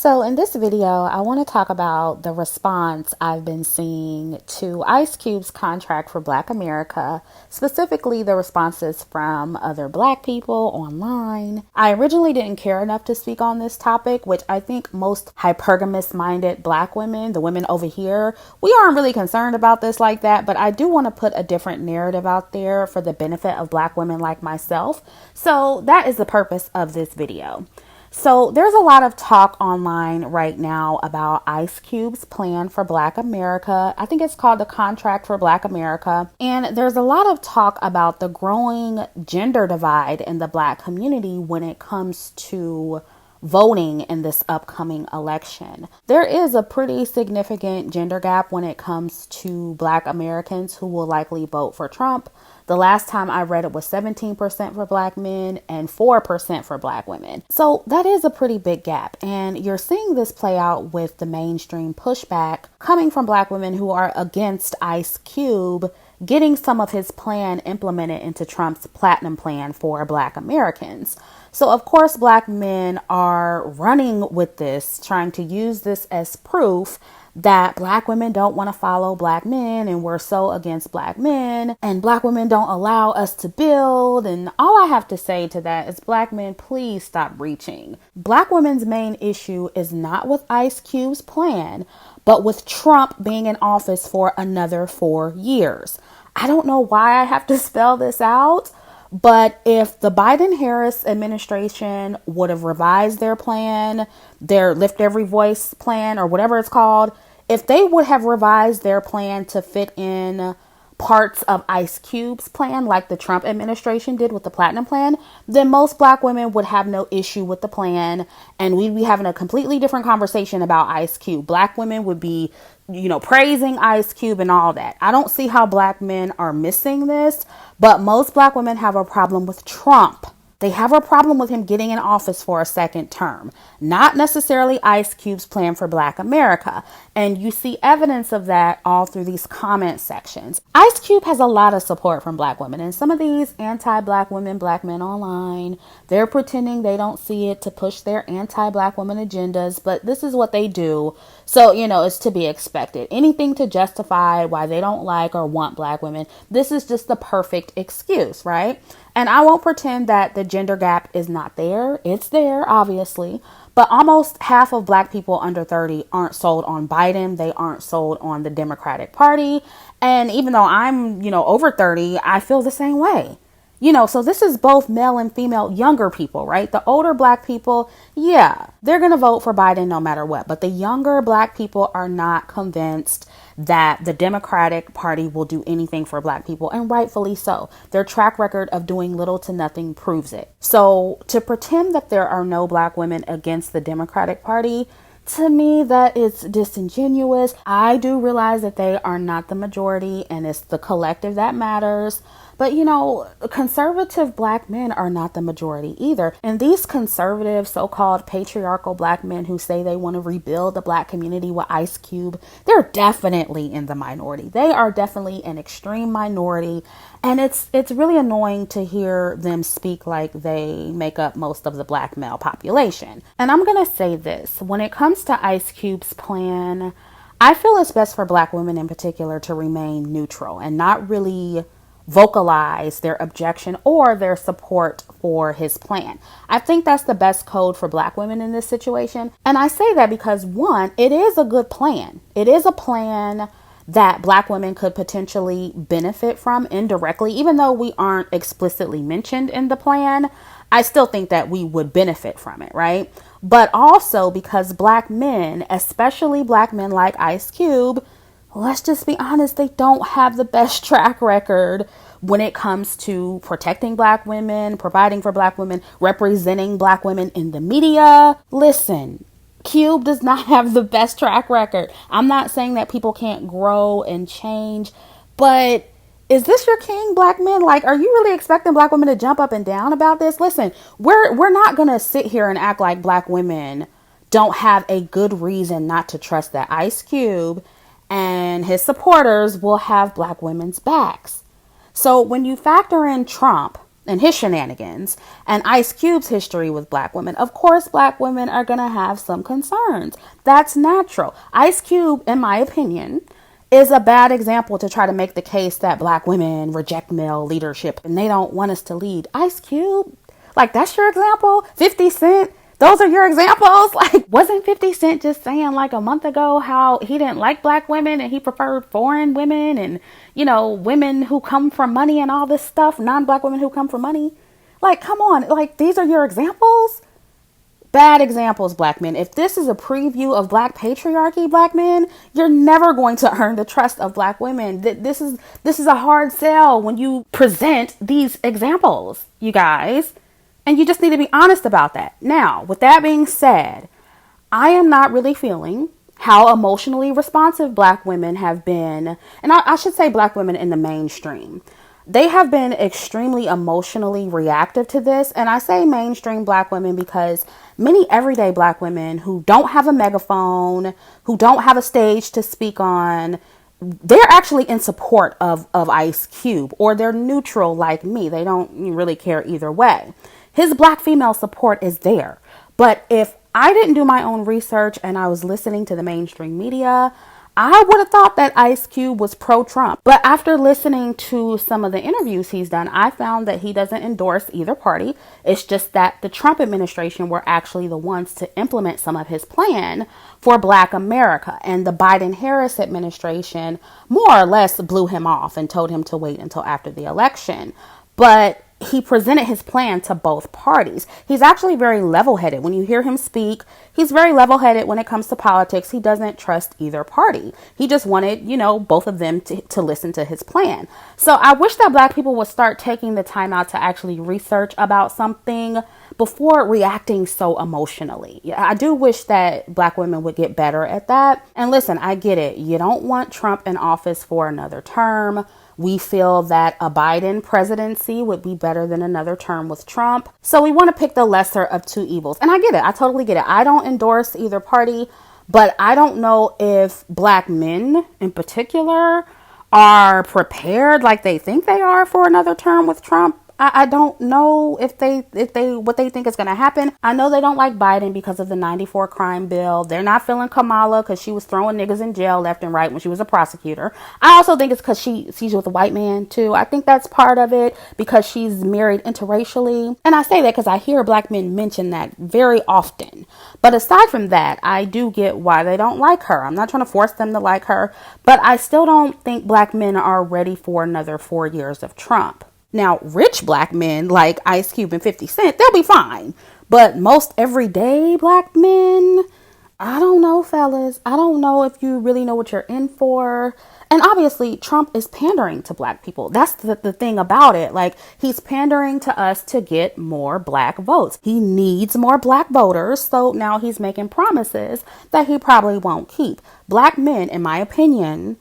So in this video, I want to talk about the response I've been seeing to Ice Cube's contract for Black America, specifically the responses from other Black people online. I originally didn't care enough to speak on this topic, which I think most hypergamous-minded Black women, the women over here, we aren't really concerned about this like that, but I do want to put a different narrative out there for the benefit of Black women like myself. So that is the purpose of this video. So there's a lot of talk online right now about Ice Cube's plan for Black America. I think it's called the Contract for Black America. And there's a lot of talk about the growing gender divide in the Black community when it comes to voting in this upcoming election. There is a pretty significant gender gap when it comes to Black Americans who will likely vote for Trump. The last time I read it was 17% for Black men and 4% for Black women. So that is a pretty big gap. And you're seeing this play out with the mainstream pushback coming from Black women who are against Ice Cube getting some of his plan implemented into Trump's platinum plan for Black Americans. So of course, Black men are running with this, trying to use this as proof that Black women don't want to follow Black men and we're so against Black men and Black women don't allow us to build. And all I have to say to that is, Black men, please stop reaching. Black women's main issue is not with Ice Cube's plan, but with Trump being in office for another 4 years. I don't know why I have to spell this out, but if the Biden-Harris administration would have revised their plan, their Lift Every Voice plan or whatever it's called, if they would have revised their plan to fit in parts of Ice Cube's plan, like the Trump administration did with the Platinum Plan, then most Black women would have no issue with the plan. And we'd be having a completely different conversation about Ice Cube. Black women would be, praising Ice Cube and all that. I don't see how Black men are missing this, but most Black women have a problem with Trump. They have a problem with him getting in office for a second term, not necessarily Ice Cube's plan for Black America. And you see evidence of that all through these comment sections. Ice Cube has a lot of support from Black women, and some of these anti-Black women, Black men online, they're pretending they don't see it to push their anti-Black women agendas, but this is what they do. So, it's to be expected. Anything to justify why they don't like or want Black women. This is just the perfect excuse, right? And I won't pretend that the gender gap is not there. It's there, obviously. But almost half of Black people under 30 aren't sold on Biden. They aren't sold on the Democratic Party. And even though I'm, over 30, I feel the same way. So this is both male and female younger people, right? The older Black people, yeah, they're going to vote for Biden no matter what. But the younger Black people are not convinced that the Democratic Party will do anything for Black people, and rightfully so. Their track record of doing little to nothing proves it. So to pretend that there are no Black women against the Democratic Party, to me, that is disingenuous. I do realize that they are not the majority and it's the collective that matters. But, conservative Black men are not the majority either. And these conservative, so-called patriarchal Black men who say they want to rebuild the Black community with Ice Cube, they're definitely in the minority. They are definitely an extreme minority. And it's really annoying to hear them speak like they make up most of the Black male population. And I'm going to say this. When it comes to Ice Cube's plan, I feel it's best for Black women in particular to remain neutral and not really vocalize their objection or their support for his plan. I think that's the best code for Black women in this situation. And I say that because, one, it is a good plan. It is a plan that Black women could potentially benefit from indirectly, even though we aren't explicitly mentioned in the plan. I still think that we would benefit from it, right? But also because Black men, especially Black men like Ice Cube, let's just be honest, they don't have the best track record when it comes to protecting Black women, providing for Black women, representing Black women in the media. Listen, Cube does not have the best track record. I'm not saying that people can't grow and change, but is this your king, Black men? Like, are you really expecting Black women to jump up and down about this? Listen, we're not going to sit here and act like Black women don't have a good reason not to trust that Ice Cube and his supporters will have Black women's backs. So when you factor in Trump and his shenanigans and Ice Cube's history with black women, of course, black women are going to have some concerns. That's natural. Ice Cube, in my opinion, is a bad example to try to make the case that black women reject male leadership and they don't want us to lead. Ice Cube, like, that's your example? 50 Cent, those are your examples? Like, wasn't 50 Cent just saying like a month ago how he didn't like black women and he preferred foreign women and, you know, women who come from money and all this stuff, non-black women who come from money? Like, come on, like, these are your examples? Bad examples, black men. If this is a preview of black patriarchy, black men, you're never going to earn the trust of black women. This is a hard sell when you present these examples, you guys. And you just need to be honest about that. Now, with that being said, I am not really feeling how emotionally responsive black women have been. And I should say black women in the mainstream. They have been extremely emotionally reactive to this. And I say mainstream black women because many everyday black women who don't have a megaphone, who don't have a stage to speak on, they're actually in support of Ice Cube, or they're neutral like me. They don't really care either way. His black female support is there. But if I didn't do my own research and I was listening to the mainstream media, I would have thought that Ice Cube was pro-Trump. But after listening to some of the interviews he's done, I found that he doesn't endorse either party. It's just that the Trump administration were actually the ones to implement some of his plan for Black America. And the Biden-Harris administration more or less blew him off and told him to wait until after the election. But he presented his plan to both parties. He's actually very level-headed. When you hear him speak, he's very level-headed when it comes to politics. He doesn't trust either party. He just wanted, both of them to listen to his plan. So I wish that black people would start taking the time out to actually research about something before reacting so emotionally. I do wish that black women would get better at that. And listen, I get it. You don't want Trump in office for another term. We feel that a Biden presidency would be better than another term with Trump. So we want to pick the lesser of two evils. And I get it. I totally get it. I don't endorse either party, but I don't know if black men in particular are prepared like they think they are for another term with Trump. I don't know if they what they think is going to happen. I know they don't like Biden because of the 94 crime bill. They're not feeling Kamala because she was throwing niggas in jail left and right when she was a prosecutor. I also think it's because she's with a white man too. I think that's part of it because she's married interracially. And I say that because I hear black men mention that very often. But aside from that, I do get why they don't like her. I'm not trying to force them to like her, but I still don't think black men are ready for another 4 years of Trump. Now, rich black men like Ice Cube and 50 Cent, they'll be fine. But most everyday black men, I don't know, fellas. I don't know if you really know what you're in for. And obviously, Trump is pandering to black people. That's the thing about it. Like, he's pandering to us to get more black votes. He needs more black voters. So now he's making promises that he probably won't keep. Black men, in my opinion,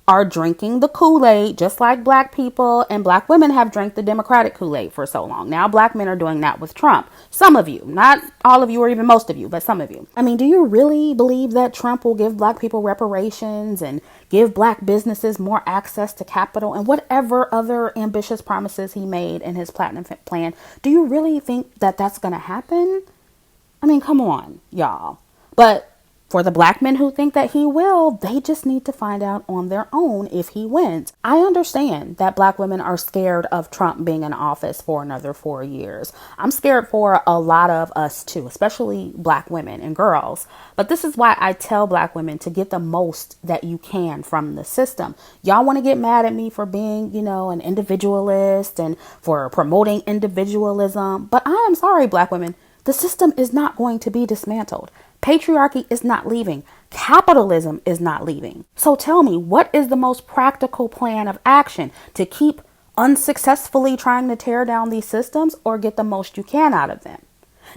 are drinking the Kool-Aid just like black people, and black women have drank the Democratic Kool-Aid for so long. Now black men are doing that with Trump. Some of you, not all of you or even most of you, but some of you. I mean, do you really believe that Trump will give black people reparations and give black businesses more access to capital and whatever other ambitious promises he made in his platinum plan? Do you really think that that's going to happen? I mean, come on, y'all. But for the black men who think that he will, they just need to find out on their own if he wins. I understand that black women are scared of Trump being in office for another 4 years. I'm scared for a lot of us too, especially black women and girls. But this is why I tell black women to get the most that you can from the system. Y'all want to get mad at me for being, an individualist and for promoting individualism. But I am sorry, black women. The system is not going to be dismantled. Patriarchy is not leaving. Capitalism is not leaving. So tell me, what is the most practical plan of action to keep unsuccessfully trying to tear down these systems or get the most you can out of them?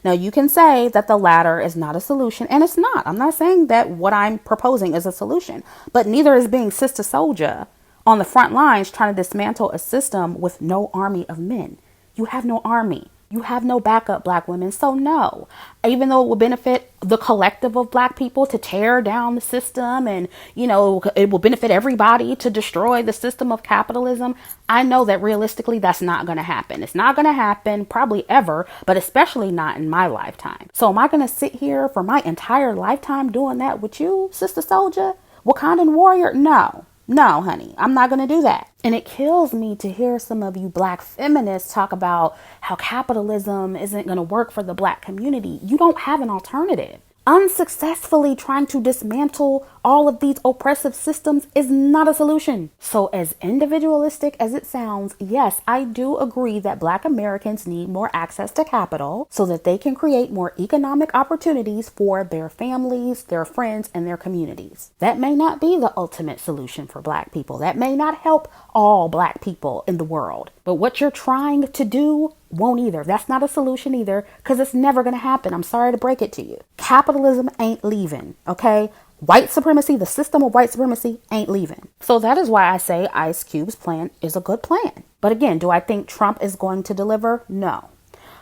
Now, you can say that the latter is not a solution, and it's not. I'm not saying that what I'm proposing is a solution, but neither is being Sister Soldier on the front lines trying to dismantle a system with no army of men. You have no army. You have no backup, black women. So no, even though it will benefit the collective of black people to tear down the system, and, you know, it will benefit everybody to destroy the system of capitalism, I know that realistically that's not going to happen. It's not going to happen probably ever, but especially not in my lifetime. So am I going to sit here for my entire lifetime doing that with you, Sister Soldier? Wakandan warrior? No. No, honey, I'm not going to do that. And it kills me to hear some of you black feminists talk about how capitalism isn't going to work for the black community. You don't have an alternative. Unsuccessfully trying to dismantle all of these oppressive systems is not a solution. So as individualistic as it sounds, yes, I do agree that black Americans need more access to capital so that they can create more economic opportunities for their families, their friends, and their communities. That may not be the ultimate solution for black people. That may not help all black people in the world. But what you're trying to do won't either. That's not a solution either, because it's never going to happen. I'm sorry to break it to you. Capitalism ain't leaving, okay? White supremacy, the system of white supremacy ain't leaving. So that is why I say Ice Cube's plan is a good plan. But again, do I think Trump is going to deliver? No.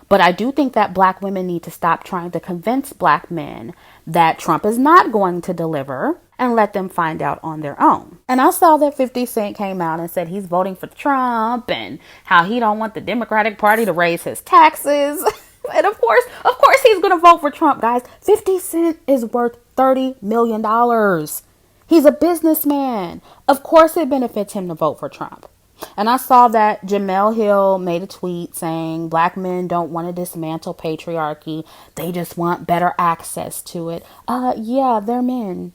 But I do think that black women need to stop trying to convince black men that Trump is not going to deliver and let them find out on their own. And I saw that 50 Cent came out and said he's voting for Trump and how he don't want the Democratic Party to raise his taxes. And of course he's going to vote for Trump, guys. 50 Cent is worth $30 million. He's a businessman. Of course it benefits him to vote for Trump. And I saw that Jamel Hill made a tweet saying black men don't want to dismantle patriarchy. They just want better access to it. Yeah, they're men.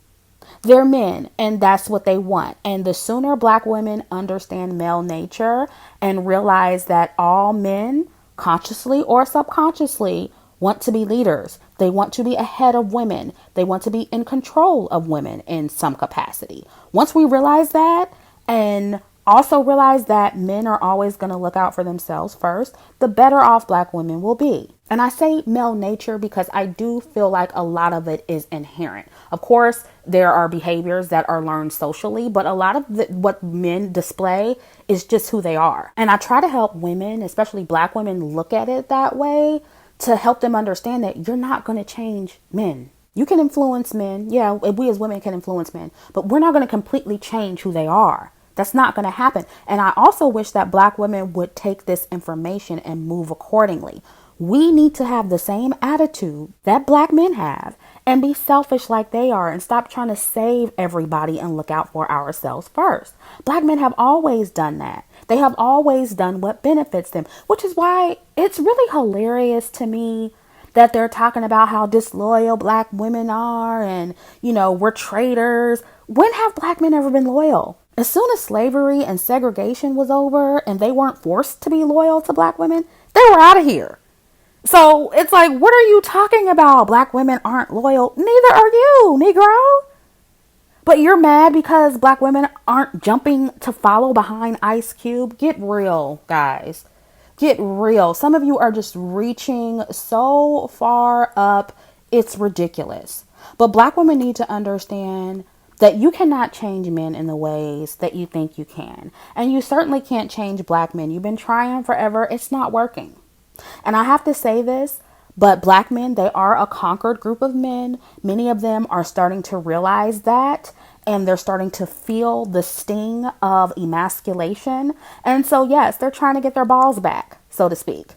They're men, and that's what they want. And the sooner black women understand male nature and realize that all men, consciously or subconsciously, want to be leaders. They want to be ahead of women. They want to be in control of women in some capacity. Once we realize that, and also realize that men are always going to look out for themselves first, the better off black women will be. And I say male nature because I do feel like a lot of it is inherent. Of course, there are behaviors that are learned socially, but a lot of what men display is just who they are. And I try to help women, especially black women, look at it that way to help them understand that you're not going to change men. You can influence men. Yeah, we as women can influence men, but we're not going to completely change who they are. That's not going to happen. And I also wish that black women would take this information and move accordingly. We need to have the same attitude that black men have and be selfish like they are and stop trying to save everybody and look out for ourselves first. Black men have always done that. They have always done what benefits them, which is why it's really hilarious to me that they're talking about how disloyal black women are and, you know, we're traitors. When have black men ever been loyal? As soon as slavery and segregation was over and they weren't forced to be loyal to black women, they were out of here. So it's like, what are you talking about? Black women aren't loyal. Neither are you, Negro. But you're mad because black women aren't jumping to follow behind Ice Cube. Get real, guys. Get real. Some of you are just reaching so far up. It's ridiculous. But black women need to understand that you cannot change men in the ways that you think you can. And you certainly can't change black men. You've been trying forever. It's not working. And I have to say this, but black men, they are a conquered group of men. Many of them are starting to realize that, and they're starting to feel the sting of emasculation. And so, yes, they're trying to get their balls back, so to speak.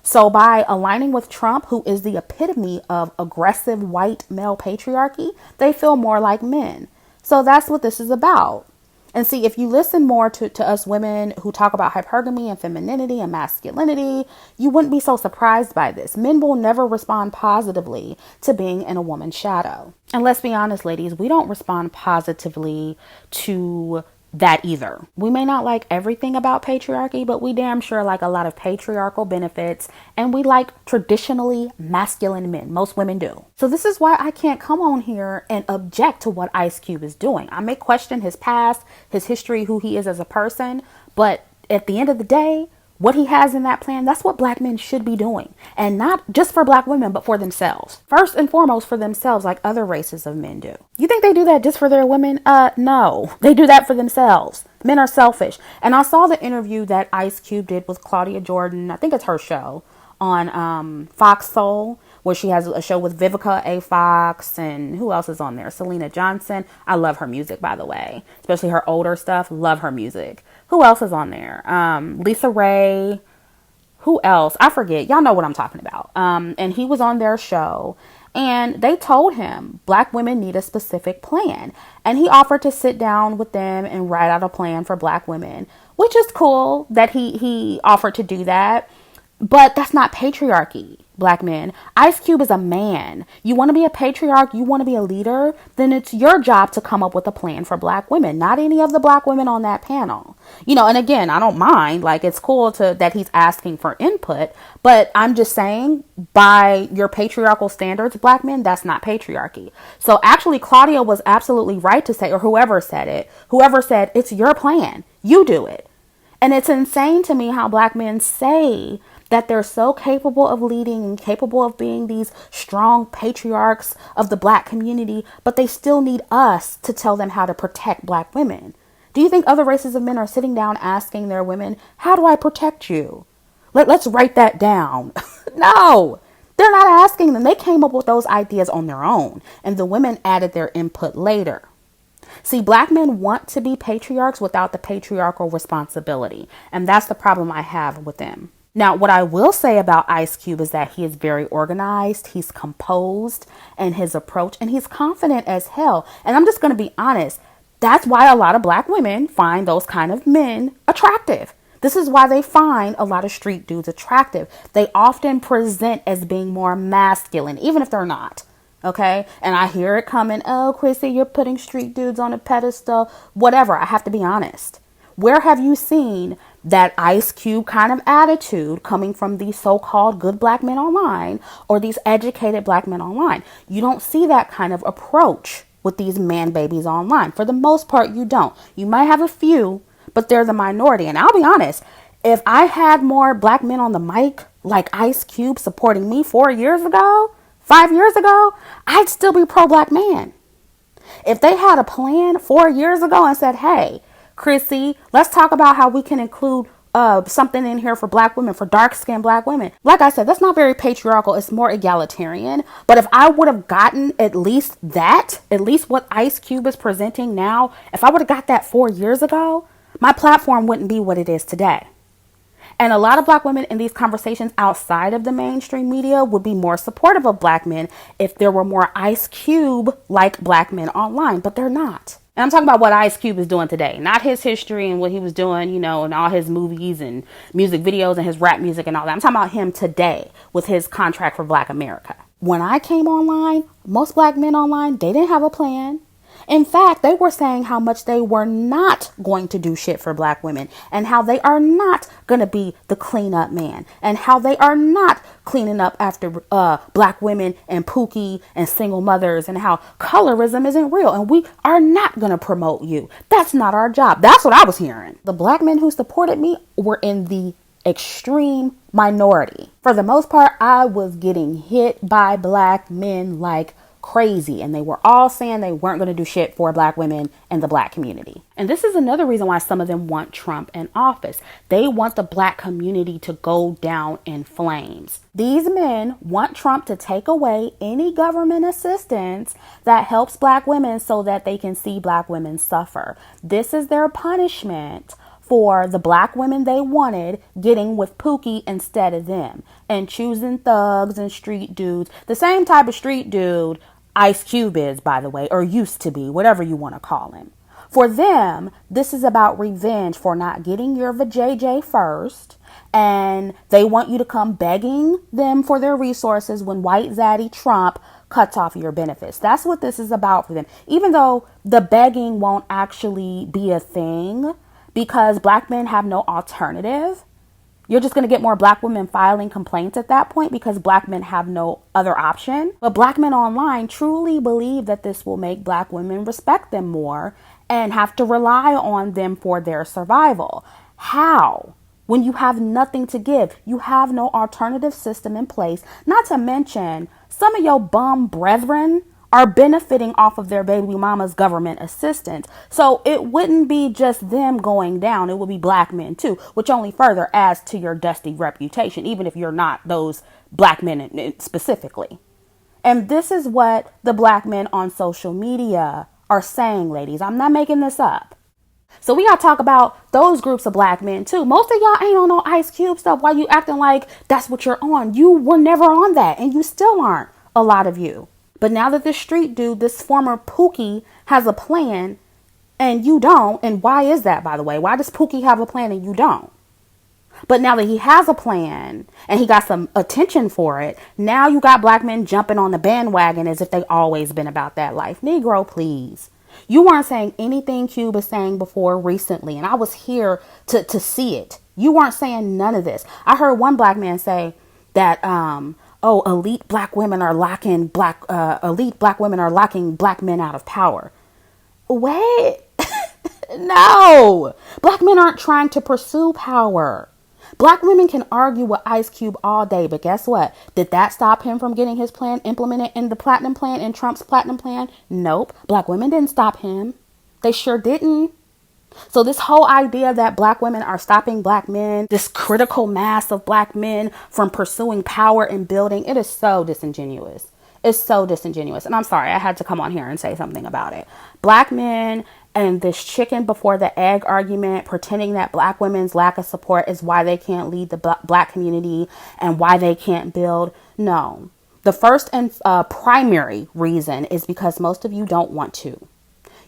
So by aligning with Trump, who is the epitome of aggressive white male patriarchy, they feel more like men. So that's what this is about. And see, if you listen more to us women who talk about hypergamy and femininity and masculinity, you wouldn't be so surprised by this. Men will never respond positively to being in a woman's shadow. And let's be honest, ladies, we don't respond positively to that either. We may not like everything about patriarchy, but we damn sure like a lot of patriarchal benefits, and we like traditionally masculine men. Most women do. So this is why I can't come on here and object to what Ice Cube is doing. I may question his past, his history, who he is as a person, but at the end of the day, what he has in that plan, that's what black men should be doing. And not just for black women, but for themselves. First and foremost for themselves, like other races of men do. You think they do that just for their women? No. They do that for themselves. Men are selfish. And I saw the interview that Ice Cube did with Claudia Jordan. I think it's her show on Fox Soul, where she has a show with Vivica A. Fox, and who else is on there? Selena Johnson. I love her music, by the way, especially her older stuff. Love her music. Who else is on there? Lisa Ray. Who else? I forget. Y'all know what I'm talking about. And he was on their show, and they told him Black women need a specific plan. And he offered to sit down with them and write out a plan for Black women, which is cool that he offered to do that. But that's not patriarchy, Black men. Ice Cube is a man. You want to be a patriarch, you want to be a leader, then it's your job to come up with a plan for Black women, not any of the Black women on that panel. And again, I don't mind, like, it's cool that he's asking for input, but I'm just saying, by your patriarchal standards, Black men, that's not patriarchy. So actually, Claudia was absolutely right to say, or whoever said, it's your plan, you do it. And it's insane to me how Black men say that they're so capable of leading and capable of being these strong patriarchs of the Black community, but they still need us to tell them how to protect Black women. Do you think other races of men are sitting down asking their women, how do I protect you? Let's write that down. No, they're not asking them. They came up with those ideas on their own, and the women added their input later. See, Black men want to be patriarchs without the patriarchal responsibility, and that's the problem I have with them. Now, what I will say about Ice Cube is that he is very organized, he's composed in his approach, and he's confident as hell. And I'm just going to be honest, that's why a lot of Black women find those kind of men attractive. This is why they find a lot of street dudes attractive. They often present as being more masculine, even if they're not. Okay. And I hear it coming. Oh, Chrissie, you're putting street dudes on a pedestal, whatever. I have to be honest. Where have you seen that Ice Cube kind of attitude coming from these so-called good Black men online or these educated Black men online? You don't see that kind of approach with these man babies online. For the most part, you don't. You might have a few, but they're the minority. And I'll be honest, if I had more Black men on the mic like Ice Cube supporting me 4 years ago, 5 years ago, I'd still be pro-Black man. If they had a plan 4 years ago and said, hey, Chrissie, let's talk about how we can include something in here for Black women, for dark-skinned Black women. Like I said, that's not very patriarchal. It's more egalitarian. But if I would have gotten at least what Ice Cube is presenting now, if I would have got that 4 years ago, my platform wouldn't be what it is today. And a lot of Black women in these conversations outside of the mainstream media would be more supportive of Black men if there were more Ice Cube-like Black men online, but they're not. And I'm talking about what Ice Cube is doing today, not his history and what he was doing, in all his movies and music videos and his rap music and all that. I'm talking about him today with his contract for Black America. When I came online, most Black men online, they didn't have a plan. In fact, they were saying how much they were not going to do shit for Black women and how they are not going to be the cleanup man and how they are not cleaning up after Black women and Pookie and single mothers and how colorism isn't real and we are not going to promote you. That's not our job. That's what I was hearing. The Black men who supported me were in the extreme minority. For the most part, I was getting hit by Black men like crazy, and they were all saying they weren't going to do shit for Black women and the Black community. And this is another reason why some of them want Trump in office. They want the Black community to go down in flames. These men want Trump to take away any government assistance that helps Black women so that they can see Black women suffer. This is their punishment for the Black women they wanted getting with Pookie instead of them and choosing thugs and street dudes, the same type of street dude Ice Cube is, by the way, or used to be, whatever you want to call him. For them, this is about revenge for not getting your vajayjay first, and they want you to come begging them for their resources when white zaddy Trump cuts off your benefits. That's what this is about for them. Even though the begging won't actually be a thing because Black men have no alternative. You're just going to get more Black women filing complaints at that point because Black men have no other option. But Black men online truly believe that this will make Black women respect them more and have to rely on them for their survival. How? When you have nothing to give, you have no alternative system in place. Not to mention, some of your bum brethren are benefiting off of their baby mama's government assistance. So it wouldn't be just them going down. It would be black men too, which only further adds to your dusty reputation, even if you're not those black men specifically. And this is what the black men on social media are saying, ladies. I'm not making this up. So we got to talk about those groups of black men too. Most of y'all ain't on no Ice Cube stuff. Why you acting like that's what you're on? You were never on that, and you still aren't, a lot of you. But now that this street dude, this former Pookie, has a plan and you don't, and why is that, by the way? Why does Pookie have a plan and you don't? But now that he has a plan and he got some attention for it, now you got black men jumping on the bandwagon as if they always been about that life. Negro, please. You weren't saying anything Cube was saying before recently, and I was here to see it. You weren't saying none of this. I heard one black man say that, elite black women are locking black men out of power. Wait, no, black men aren't trying to pursue power. Black women can argue with Ice Cube all day, but guess what? Did that stop him from getting his plan implemented in the platinum plan, in Trump's platinum plan? Nope. Black women didn't stop him. They sure didn't. So this whole idea that black women are stopping black men, this critical mass of black men from pursuing power and building, it is so disingenuous. It's so disingenuous. And I'm sorry, I had to come on here and say something about it. Black men and this chicken before the egg argument, pretending that black women's lack of support is why they can't lead the black community and why they can't build. No, the first and primary reason is because most of you don't want to.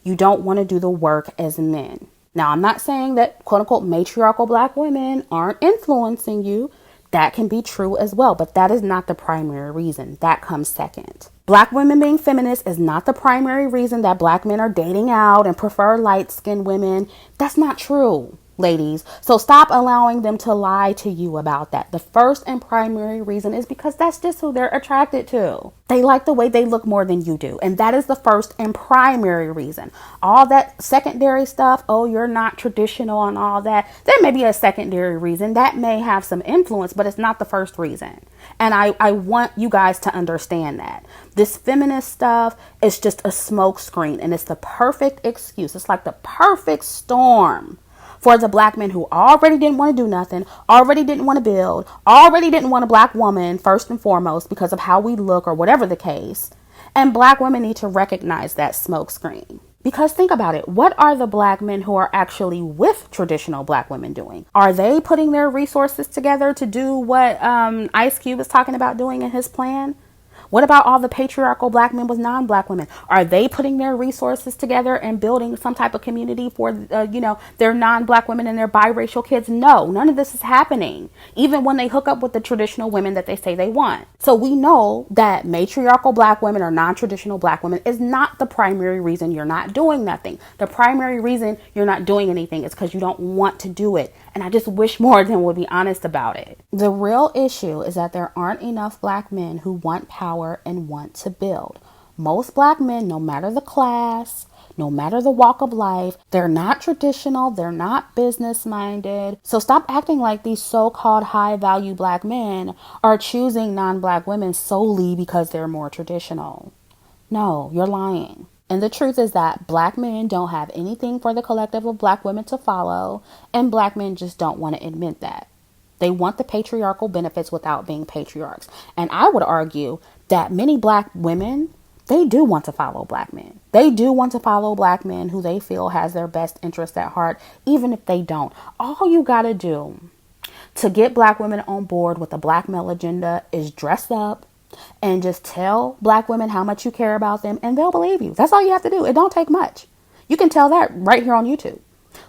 You don't want to do the work as men. Now, I'm not saying that quote unquote matriarchal black women aren't influencing you. That can be true as well, but that is not the primary reason. That comes second. Black women being feminists is not the primary reason that black men are dating out and prefer light-skinned women. That's not true, ladies. So stop allowing them to lie to you about that. The first and primary reason is because that's just who they're attracted to. They like the way they look more than you do. And that is the first and primary reason. All that secondary stuff, oh, you're not traditional and all that, there may be a secondary reason that may have some influence, but it's not the first reason. And I want you guys to understand that. This feminist stuff is just a smoke screen, and it's the perfect excuse. It's like the perfect storm for the black men who already didn't want to do nothing, already didn't want to build, already didn't want a black woman first and foremost because of how we look or whatever the case. And black women need to recognize that smoke screen. Because think about it. What are the black men who are actually with traditional black women doing? Are they putting their resources together to do what Ice Cube is talking about doing in his plan? What about all the patriarchal black men with non-black women? Are they putting their resources together and building some type of community for, their non-black women and their biracial kids? No, none of this is happening. Even when they hook up with the traditional women that they say they want. So we know that matriarchal black women or non-traditional black women is not the primary reason you're not doing nothing. The primary reason you're not doing anything is because you don't want to do it. And I just wish more of them would be honest about it. The real issue is that there aren't enough black men who want power and want to build. Most black men, no matter the class, no matter the walk of life, they're not traditional, they're not business minded. So stop acting like these so-called high value black men are choosing non-black women solely because they're more traditional. No, you're lying. And the truth is that black men don't have anything for the collective of black women to follow, and black men just don't want to admit that. They want the patriarchal benefits without being patriarchs. And I would argue that many black women, they do want to follow black men. They do want to follow black men who they feel has their best interest at heart, even if they don't. All you got to do to get black women on board with the black male agenda is dress up and just tell black women how much you care about them, and they'll believe you. That's all you have to do. It don't take much. You can tell that right here on YouTube.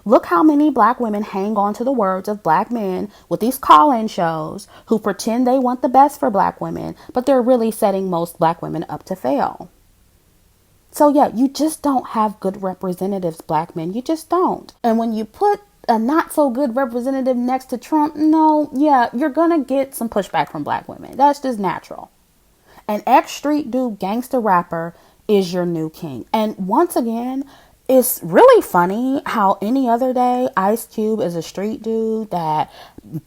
Look how many black women hang on to the words of black men with these call-in shows who pretend they want the best for black women, but they're really setting most black women up to fail. So yeah, you just don't have good representatives, black men. You just don't. And when you put a not so good representative next to Trump, you're gonna get some pushback from black women. That's just natural. An ex-street dude gangster rapper is your new king. And once again, It's really funny how any other day Ice Cube is a street dude that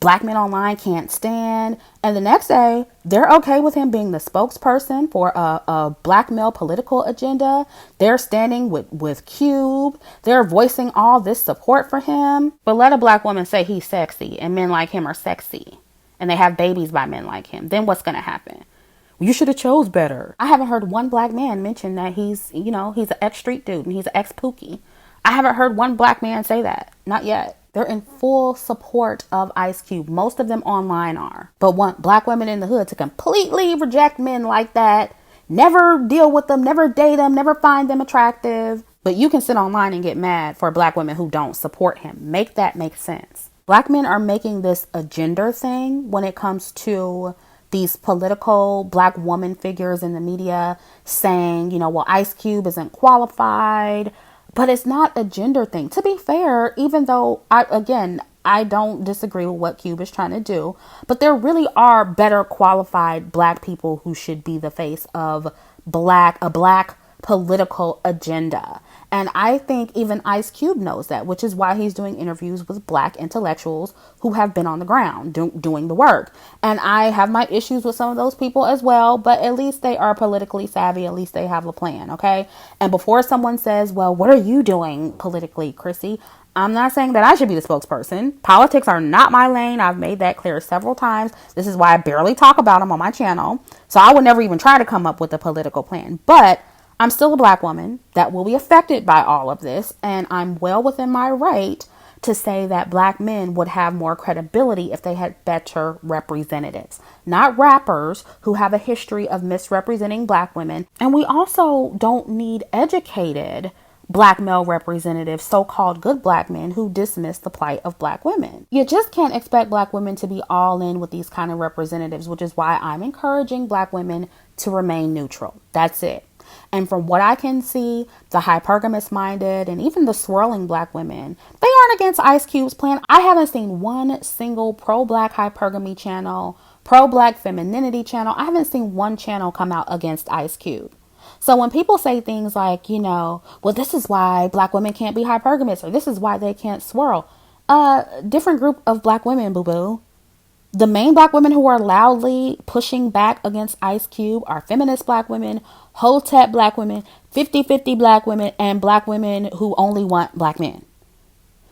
black men online can't stand, and the next day they're okay with him being the spokesperson for a black male political agenda. They're standing with Cube. They're voicing all this support for him. But let a black woman say he's sexy and men like him are sexy and they have babies by men like him. Then what's going to happen? You should have chose better. I haven't heard one black man mention that he's an ex-street dude and he's an ex-pookie. I haven't heard one black man say that. Not yet. They're in full support of Ice Cube. Most of them online are. But want black women in the hood to completely reject men like that. Never deal with them, never date them, never find them attractive. But you can sit online and get mad for black women who don't support him. Make that make sense. Black men are making this a gender thing when it comes to these political black woman figures in the media saying, well, Ice Cube isn't qualified, but it's not a gender thing. To be fair, even though I don't disagree with what Cube is trying to do, but there really are better qualified black people who should be the face of a black political agenda. And I think even Ice Cube knows that, which is why he's doing interviews with black intellectuals who have been on the ground doing the work. And I have my issues with some of those people as well, but at least they are politically savvy. At least they have a plan. Okay. And before someone says, well, what are you doing politically, Chrissy? I'm not saying that I should be the spokesperson. Politics are not my lane. I've made that clear several times. This is why I barely talk about them on my channel. So I would never even try to come up with a political plan. But I'm still a black woman that will be affected by all of this, and I'm well within my right to say that black men would have more credibility if they had better representatives, not rappers who have a history of misrepresenting black women. And we also don't need educated black male representatives, so-called good black men who dismiss the plight of black women. You just can't expect black women to be all in with these kind of representatives, which is why I'm encouraging black women to remain neutral. That's it. And from what I can see, the hypergamous minded and even the swirling black women, they aren't against Ice Cube's plan. I haven't seen one single pro-black hypergamy channel, pro-black femininity channel. I haven't seen one channel come out against Ice Cube. So when people say things like, well, this is why black women can't be hypergamous, or this is why they can't swirl, different group of black women, boo-boo. The main black women who are loudly pushing back against Ice Cube are feminist black women, hotep black women, 50-50 black women, and black women who only want black men.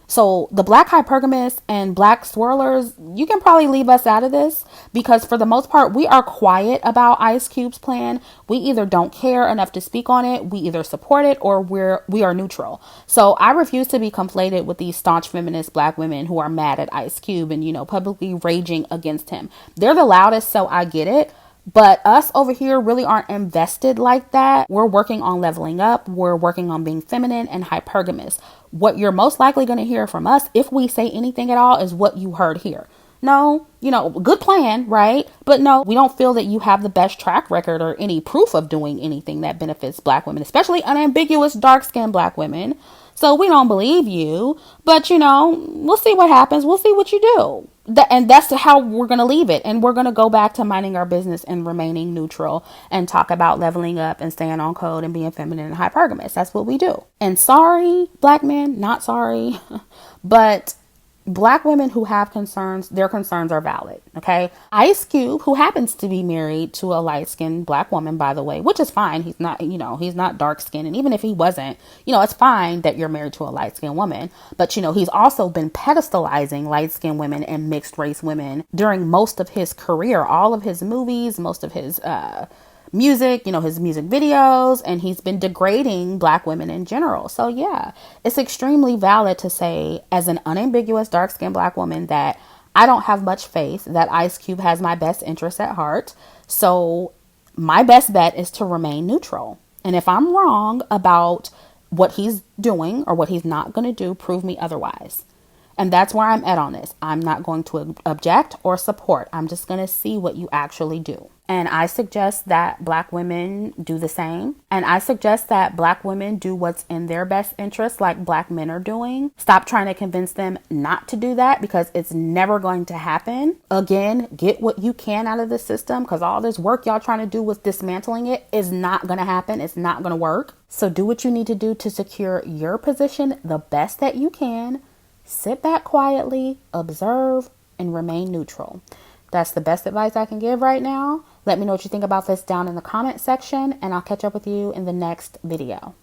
So the black hypergamists and black swirlers, you can probably leave us out of this, because for the most part, we are quiet about Ice Cube's plan. We either don't care enough to speak on it, we either support it, or we are neutral. So I refuse to be conflated with these staunch feminist black women who are mad at Ice Cube and, publicly raging against him. They're the loudest, so I get it. But us over here really aren't invested like that. We're working on leveling up. We're working on being feminine and hypergamous. What you're most likely going to hear from us, if we say anything at all, is what you heard here. No, good plan, right? But no, we don't feel that you have the best track record or any proof of doing anything that benefits black women, especially unambiguous dark-skinned black women. So we don't believe you, but we'll see what happens. We'll see what you do. And that's how we're going to leave it. And we're going to go back to minding our business and remaining neutral and talk about leveling up and staying on code and being feminine and hypergamous. That's what we do. And sorry, black men, not sorry, but black women who have concerns, their concerns are valid. Okay. Ice Cube, who happens to be married to a light-skinned black woman, by the way, which is fine. He's not, he's not dark-skinned. And even if he wasn't, it's fine that you're married to a light-skinned woman. But, he's also been pedestalizing light-skinned women and mixed race women during most of his career, all of his movies, most of his, music, his music videos, and he's been degrading black women in general. So yeah, it's extremely valid to say, as an unambiguous dark-skinned black woman, that I don't have much faith that Ice Cube has my best interests at heart. So my best bet is to remain neutral. And if I'm wrong about what he's doing or what he's not going to do, prove me otherwise. And that's where I'm at on this. I'm not going to object or support. I'm just going to see what you actually do. And I suggest that Black women do the same. And I suggest that Black women do what's in their best interest, like Black men are doing. Stop trying to convince them not to do that, because it's never going to happen. Again, get what you can out of the system, because all this work y'all trying to do with dismantling it is not going to happen. It's not going to work. So do what you need to do to secure your position the best that you can. Sit back quietly, observe, and remain neutral. That's the best advice I can give right now. Let me know what you think about this down in the comment section, and I'll catch up with you in the next video.